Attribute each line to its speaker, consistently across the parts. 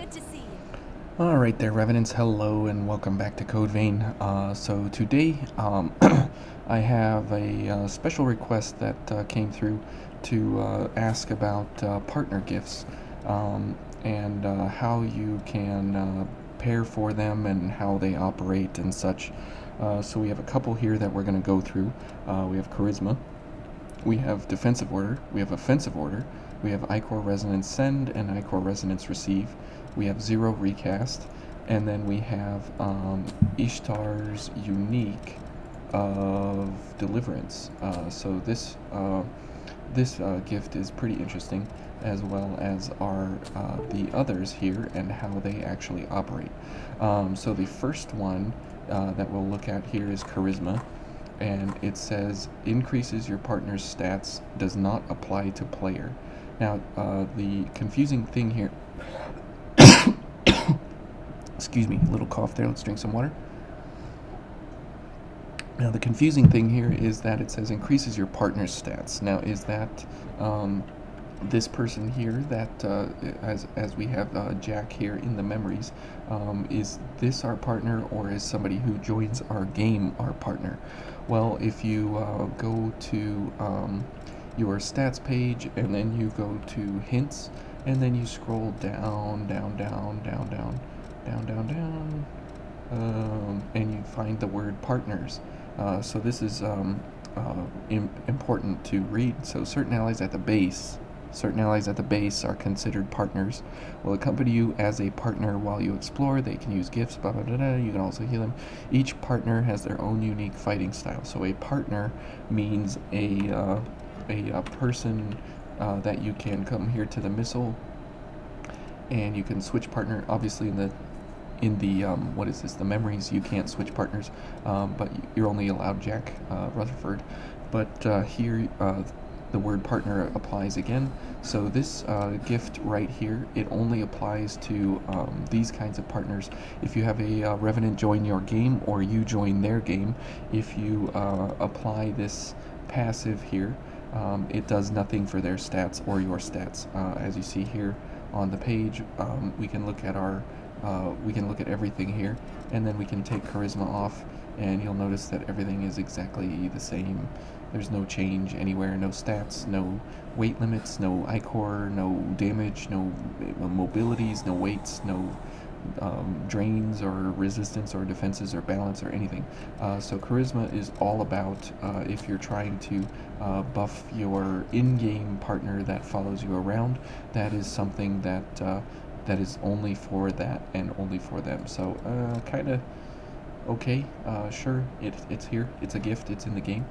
Speaker 1: Good to see you.
Speaker 2: Alright there, Revenants, hello and welcome back to Code Vein. So today I have a special request that came through to ask about partner gifts and how you can pair for them and how they operate and such. So we have a couple here that we're going to go through. We have Charisma, we have Defensive Order, we have Offensive Order, we have Ichor Resonance Send and Ichor Resonance Receive, we have Zero Recast, and then we have Ishtar's Unique of Deliverance. So this gift is pretty interesting, as well as are the others here and how they actually operate. So the first one that we'll look at here is Charisma, and it says increases your partner's stats, does not apply to player. Now, the confusing thing here, excuse me, a little cough there, let's drink some water. Now, the confusing thing here is that it says increases your partner's stats. Now, is that this person here that, as we have Jack here in the memories, is this our partner, or is somebody who joins our game our partner? Well, if you go to your stats page and then you go to hints and then you scroll down, and you find the word partners. So this is important to read. So certain allies at the base are considered partners, will accompany you as a partner while you explore. They can use gifts, blah, blah, blah, blah. You can also heal them. Each partner has their own unique fighting style. So a partner means a person that you can come here to the missile and you can switch partner. Obviously in the what is this, the memories, you can't switch partners, but you're only allowed Jack Rutherford. But here the word partner applies again. So this gift right here, it only applies to these kinds of partners. If you have a revenant join your game or you join their game, if you apply this passive here, it does nothing for their stats or your stats. As you see here on the page, we can look at everything here, and then we can take charisma off, and you'll notice that everything is exactly the same. There's no change anywhere, no stats, no weight limits, no ichor, no damage, no mobilities, no weights, no drains or resistance or defenses or balance or anything. So charisma is all about if you're trying to buff your in-game partner that follows you around, that is something that is only for that and only for them. So kind of okay, sure, it's here, it's a gift, it's in the game,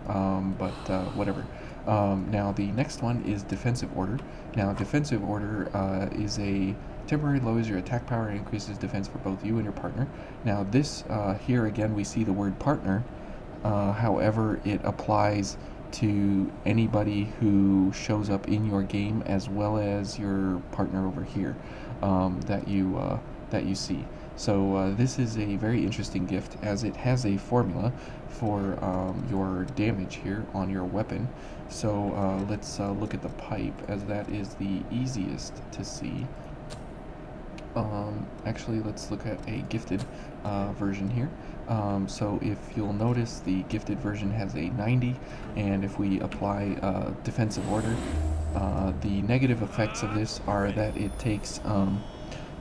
Speaker 2: but whatever. Now the next one is Defensive Order. Now Defensive Order is a temporary lowers your attack power and increases defense for both you and your partner. Now this here again we see the word partner. However, it applies to anybody who shows up in your game as well as your partner over here that you see. So this is a very interesting gift, as it has a formula for your damage here on your weapon. So let's look at the pipe, as that is the easiest to see. Actually, let's look at a gifted version here. So if you'll notice, the gifted version has a 90, and if we apply Defensive Order, the negative effects of this are that it takes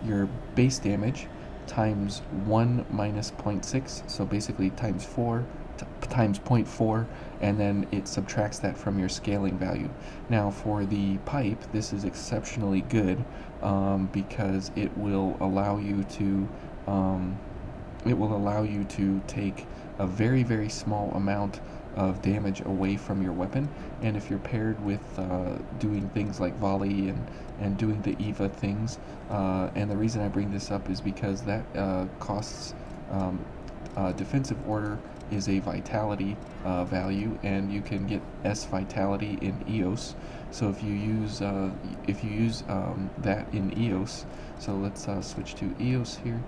Speaker 2: your base damage times 1 minus 0.6, so basically times 4 times 0.4, and then it subtracts that from your scaling value. Now for the pipe, this is exceptionally good because it will allow you to take a very, very small amount of damage away from your weapon. And if you're paired with doing things like volley and doing the Eva things, and the reason I bring this up is because that costs Defensive Order is a vitality value, and you can get S vitality in EOS. So if you use that in EOS, so let's switch to EOS here,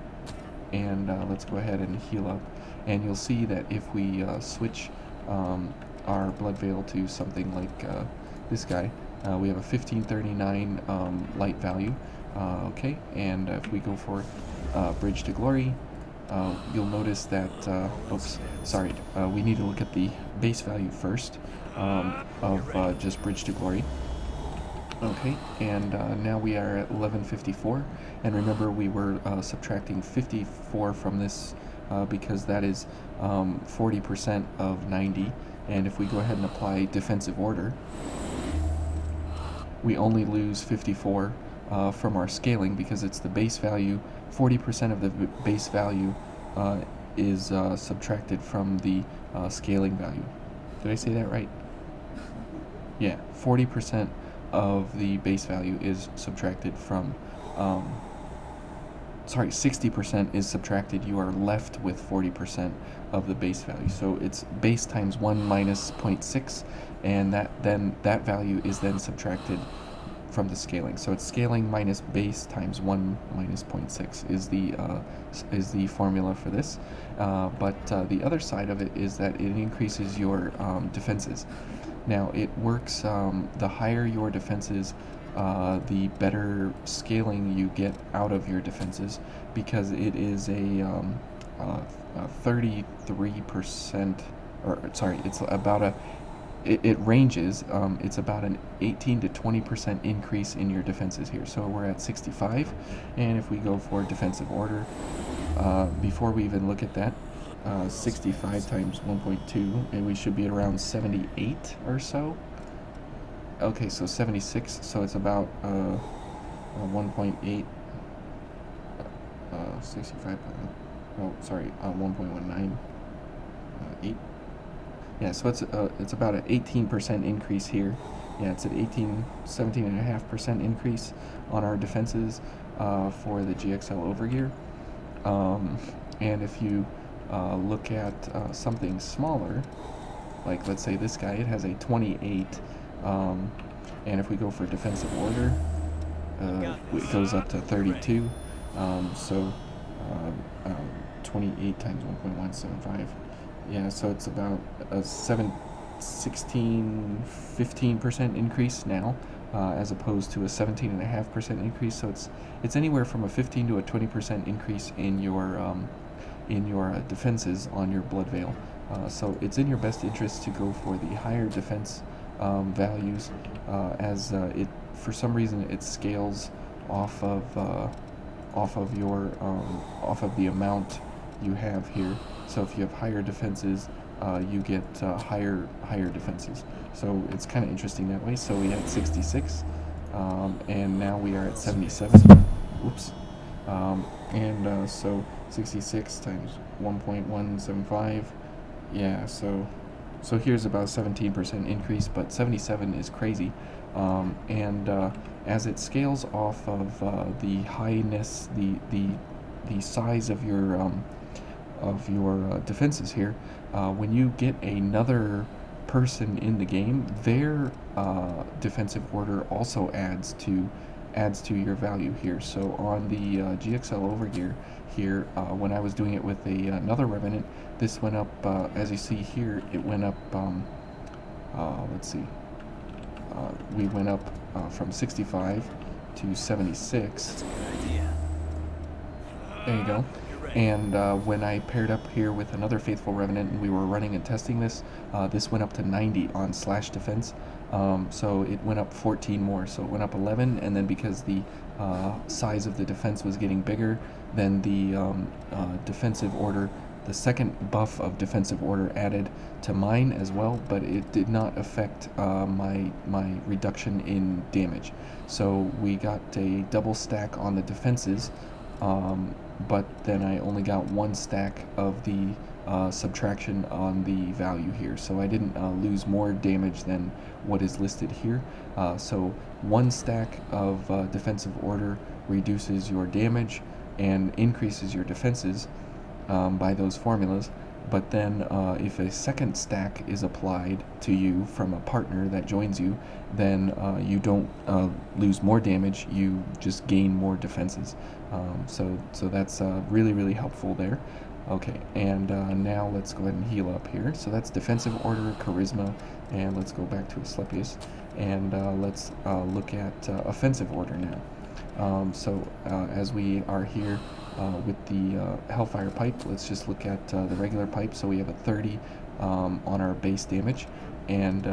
Speaker 2: and let's go ahead and heal up. And you'll see that if we switch our Blood Veil to something like this guy, We have a 1539 light value. Okay, and if we go for Bridge to Glory, you'll notice that, oops, sorry, we need to look at the base value first of just Bridge to Glory. Okay, and now we are at 1154, and remember we were subtracting 54 from this because that is 40% of 90, and if we go ahead and apply defensive order, we only lose 54 from our scaling because it's the base value. 40% of the base value is subtracted from the scaling value. Did I say that right? Yeah, 40% of the base value is subtracted from, sorry, 60% is subtracted. You are left with 40% of the base value. So it's base times 1 minus 0.6, and that value is then subtracted from the scaling. So it's scaling minus base times 1 minus 0.6 is the formula for this. But the other side of it is that it increases your defenses. Now it works, the higher your defenses, the better scaling you get out of your defenses, because it is a 33%, or sorry, it's about it ranges, it's about an 18 to 20% increase in your defenses here. So we're at 65, and if we go for defensive order, before we even look at that, 65 times 1.2, and we should be at around 78 or so. Okay, so 76, so it's about 1.8, 65, oh, sorry, 1.19, 8. Yeah, so it's about an 18% increase here. Yeah, it's an 17.5% increase on our defenses for the GXL overgear. And if you look at something smaller, like let's say this guy, it has a 28, and if we go for defensive order, it goes up to 32. So 28 times 1.175. Yeah, so it's about a 15% increase now, as opposed to a 17.5% increase. So it's anywhere from a 15 to a 20% increase in your defenses on your blood veil. So it's in your best interest to go for the higher defense values, as it, for some reason, it scales off of the amount you have here. So if you have higher defenses, you get higher defenses. So it's kind of interesting that way. So we had 66, and now we are at 77. Oops. So 66 times 1.175. Yeah. So here's about 17% increase, but 77 is crazy. As it scales off of the highness, the size of your defenses here, when you get another person in the game, their defensive order also adds to your value here. So on the GXL overgear here, when I was doing it with another revenant, this went up, as you see here, it went up, let's see, we went up from 65 to 76.
Speaker 1: That's a good idea.
Speaker 2: There you go. And when I paired up here with another Faithful Revenant and we were running and testing this, this went up to 90 on slash defense. So it went up 14 more. So it went up 11, and then because the size of the defense was getting bigger, then the defensive order, the second buff of defensive order added to mine as well, but it did not affect my reduction in damage. So we got a double stack on the defenses, but then I only got one stack of the subtraction on the value here. So I didn't lose more damage than what is listed here. So one stack of defensive order reduces your damage and increases your defenses by those formulas. But then if a second stack is applied to you from a partner that joins you, then you don't lose more damage, you just gain more defenses. So that's really, really helpful there. Okay, and now let's go ahead and heal up here. So that's defensive order, charisma, and let's go back to Asclepius. And let's look at offensive order now. As we are here with the Hellfire pipe, let's just look at the regular pipe. So we have a 30 on our base damage, and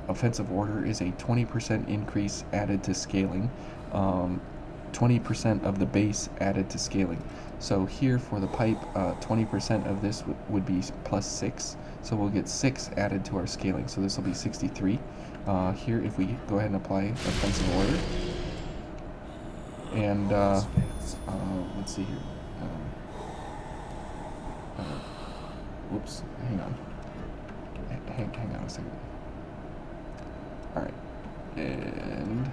Speaker 2: offensive order is a 20% increase added to scaling, 20% of the base added to scaling. So here for the pipe, 20% of this would be plus 6, so we'll get 6 added to our scaling, so this will be 63. Here, if we go ahead and apply offensive order, and let's see here. Whoops, hang on. Hang on a second. Alright, and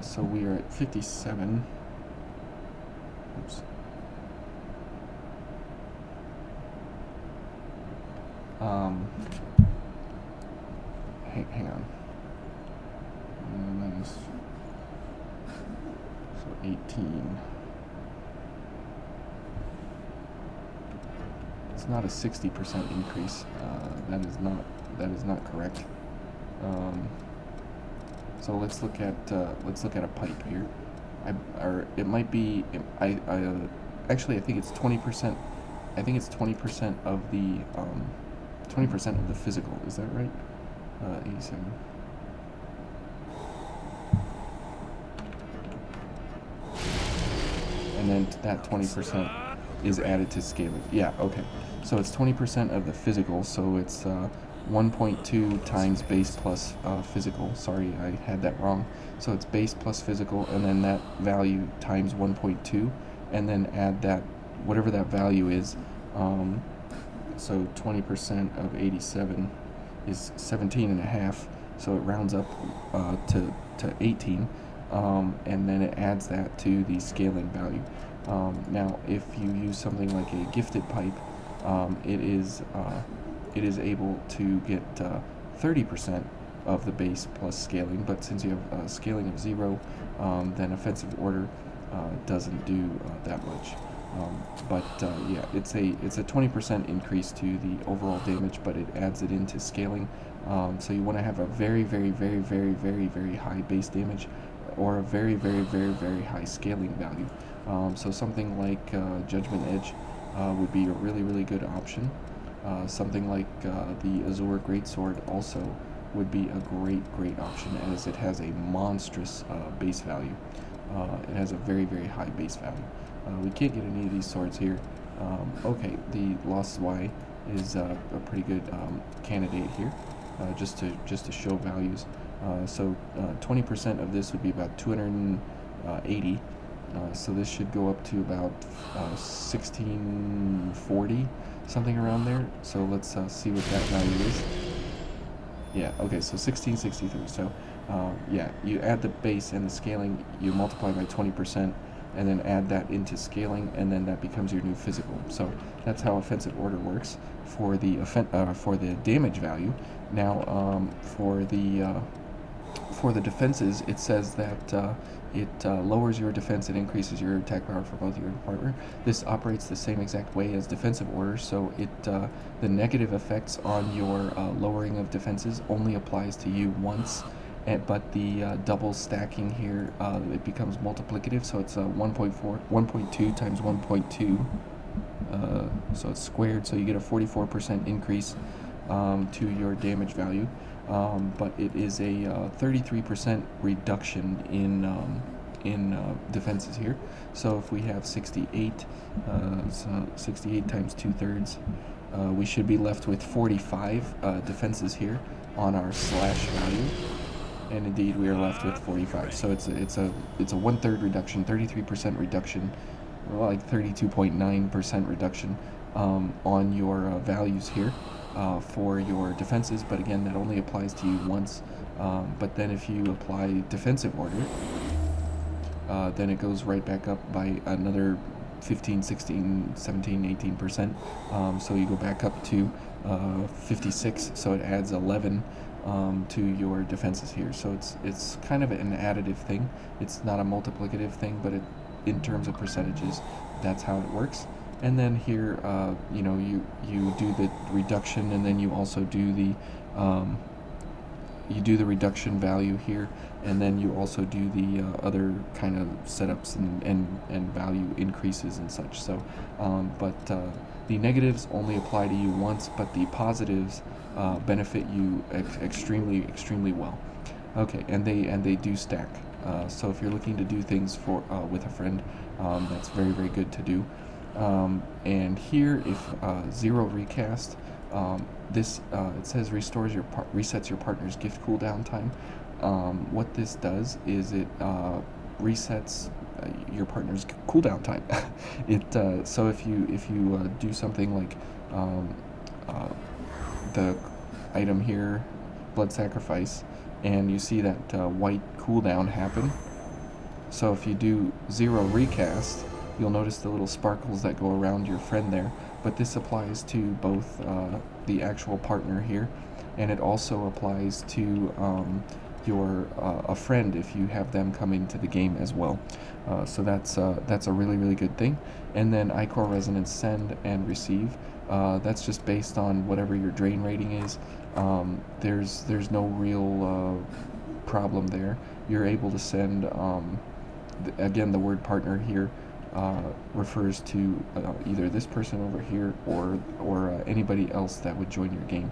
Speaker 2: so we are at 57. Oops. Hang on. Minus, so 18. It's not a 60% increase. That is not correct. So let's look at a pipe here. Or it might be. Actually, I think it's 20%. I think it's 20% of the 20% of the physical. Is that right? 87. And then that 20% is added to scaling. Yeah. Okay. So it's 20% of the physical. So it's 1.2 times base plus physical. Sorry, I had that wrong. So it's base plus physical, and then that value times 1.2, and then add that, whatever that value is. So 20% of 87 is 17 and a half. So it rounds up to 18, and then it adds that to the scaling value. Now, if you use something like a gifted pipe, it is able to get 30% of the base plus scaling, but since you have scaling of 0, then offensive order doesn't do that much. Yeah, it's a 20% increase to the overall damage, but it adds it into scaling. So you want to have a very, very, very, very, very, very high base damage, or a very, very, very, very high scaling value. So something like Judgment Edge would be a really, really good option. Something like the Azure Greatsword also would be a great option, as it has a monstrous base value. It has a very, very high base value. We can't get any of these swords here. Okay, the Lost Y is a pretty good candidate here, just to show values. So 20% of this would be about 280. So this should go up to about 1640, something around there. So let's see what that value is. Yeah, okay, so 1663. So yeah, you add the base and the scaling, you multiply by 20%, and then add that into scaling, and then that becomes your new physical. So that's how offensive order works for the damage value. Now, for the defenses, it says that it lowers your defense and increases your attack power for both you and your partner. This operates the same exact way as defensive order, so the negative effects on your lowering of defenses only applies to you once, but the double stacking here, it becomes multiplicative, so it's 1.2 times 1.2, so it's squared, so you get a 44% increase to your damage value. But it is a 33% reduction in defenses here. So if we have 68, so 68 times 2/3, we should be left with 45 defenses here on our slash value, and indeed we are left with 45. So it's a 1/3 reduction, 33% reduction, like 32.9% reduction on your values here. For your defenses, but again, that only applies to you once. But then if you apply defensive order, then it goes right back up by another 15, 16, 17, 18%. So you go back up to 56, so it adds 11 to your defenses here. So it's kind of an additive thing. It's not a multiplicative thing, but in terms of percentages, that's how it works. And then here, you do the reduction, and then you also do the you do the reduction value here, and then you also do the other kind of setups and value increases and such. So, but the negatives only apply to you once, but the positives benefit you extremely well. Okay, and they do stack. So if you're looking to do things for with a friend, that's very good to do. And here, if zero recast, this it says resets your partner's gift cooldown time. What this does is it resets your partner's cooldown time. It so if you do something like uh, the item here, blood sacrifice, and you see that white cooldown happen. So if you do zero recast, you'll notice the little sparkles that go around your friend there. But this applies to both the actual partner here, and it also applies to your a friend if you have them come into the game as well. So that's a really good thing. And then Ichor Resonance send and receive. That's just based on whatever your drain rating is. There's no real problem there. You're able to send. Again, the word partner here refers to either this person over here or anybody else that would join your game.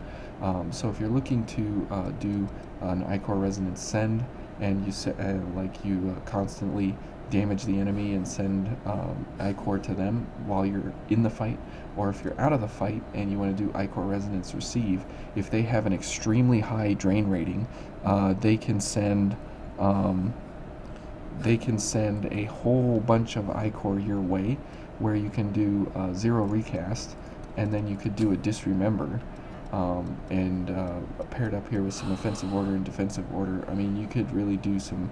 Speaker 2: So if you're looking to do an Ichor Resonance send, and you constantly damage the enemy and send Ichor to them while you're in the fight, or if you're out of the fight and you want to do Ichor Resonance receive, if they have an extremely high drain rating, they can send a whole bunch of Ichor your way, where you can do zero recast, and then you could do a disremember, and paired up here with some offensive order and defensive order. I mean, you could really do some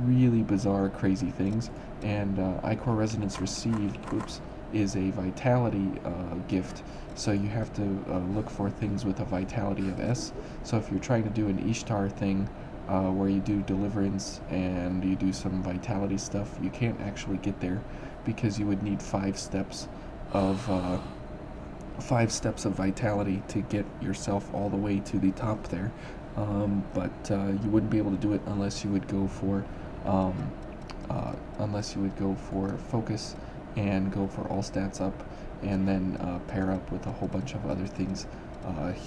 Speaker 2: really bizarre, crazy things. And Ichor Resonance received, is a vitality gift, so you have to look for things with a vitality of S. So if you're trying to do an Ishtar thing, where you do Deliverance and you do some vitality stuff, you can't actually get there because you would need 5 steps of vitality to get yourself all the way to the top there. But you wouldn't be able to do it unless you would go for focus and go for all stats up, and then pair up with a whole bunch of other things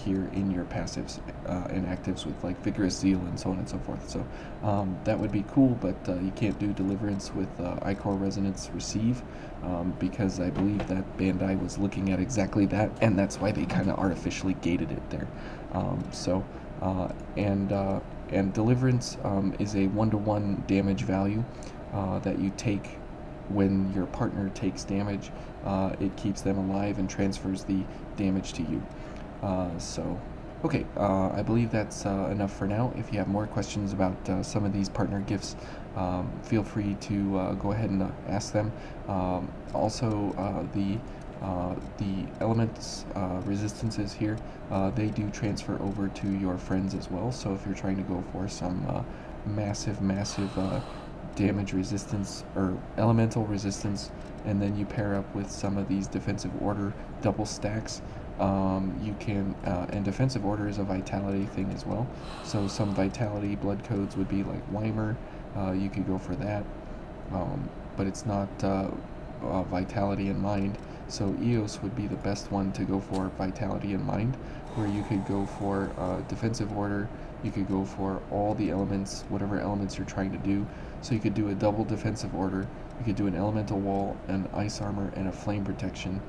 Speaker 2: here in your passives and actives with like Vigorous Zeal and so on and so forth. So that would be cool, but you can't do Deliverance with Ichor Resonance Receive, because I believe that Bandai was looking at exactly that, and that's why they kind of artificially gated it there. And Deliverance is a 1-to-1 damage value that you take when your partner takes damage. It keeps them alive and transfers the damage to you. Okay, I believe that's enough for now. If you have more questions about some of these partner gifts, feel free to go ahead and ask them. Also, the elements resistances here, they do transfer over to your friends as well. So if you're trying to go for some massive damage resistance or elemental resistance, and then you pair up with some of these defensive order double stacks, you can, and defensive order is a vitality thing as well. So some vitality blood codes would be like Weimer. You could go for that, but it's not vitality in mind. So Eos would be the best one to go for vitality in mind, where you could go for defensive order. You could go for all the elements, whatever elements you're trying to do. So you could do a double defensive order. You could do an elemental wall, an ice armor, and a flame protection.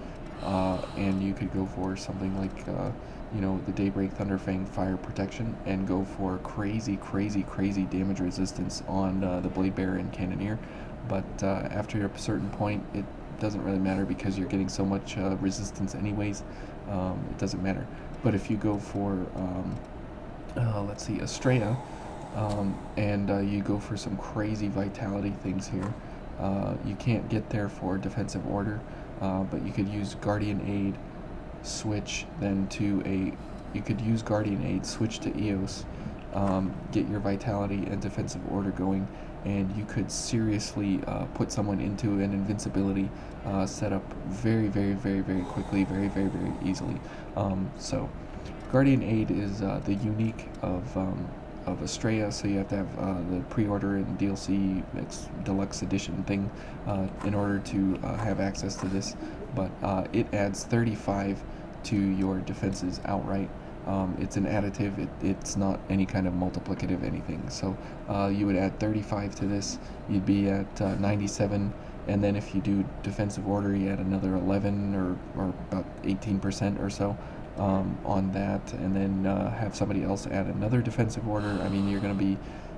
Speaker 2: And you could go for something like, the Daybreak Thunderfang fire protection, and go for crazy damage resistance on the Blade Bearer and Cannoneer. But after a certain point, it doesn't really matter because you're getting so much resistance anyways. It doesn't matter. But if you go for, let's see, Estrella, and you go for some crazy vitality things here, you can't get there for defensive order. But you could use Guardian Aid, switch then to you could use Guardian Aid, switch to Eos, get your vitality and defensive order going, and you could seriously put someone into an invincibility setup very quickly, very easily. So Guardian Aid is the unique of of Estrella, so you have to have the pre-order and DLC deluxe edition thing in order to have access to this. But it adds 35 to your defenses outright. It's an additive, it's not any kind of multiplicative anything. So you would add 35 to this, you'd be at 97, and then if you do defensive order, you add another 11 or about 18% or so on that, and then have somebody else add another defensive order. I mean, you're gonna be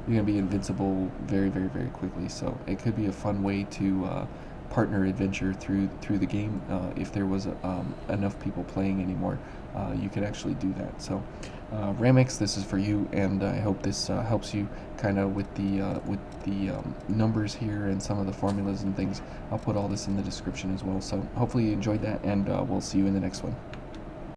Speaker 2: invincible very, very, very quickly. So it could be a fun way to partner adventure through the game. If there was enough people playing anymore, you could actually do that. So Ramix, this is for you, and I hope this helps you kind of with the numbers here and some of the formulas and things. I'll put all this in the description as well. So hopefully you enjoyed that, and we'll see you in the next one.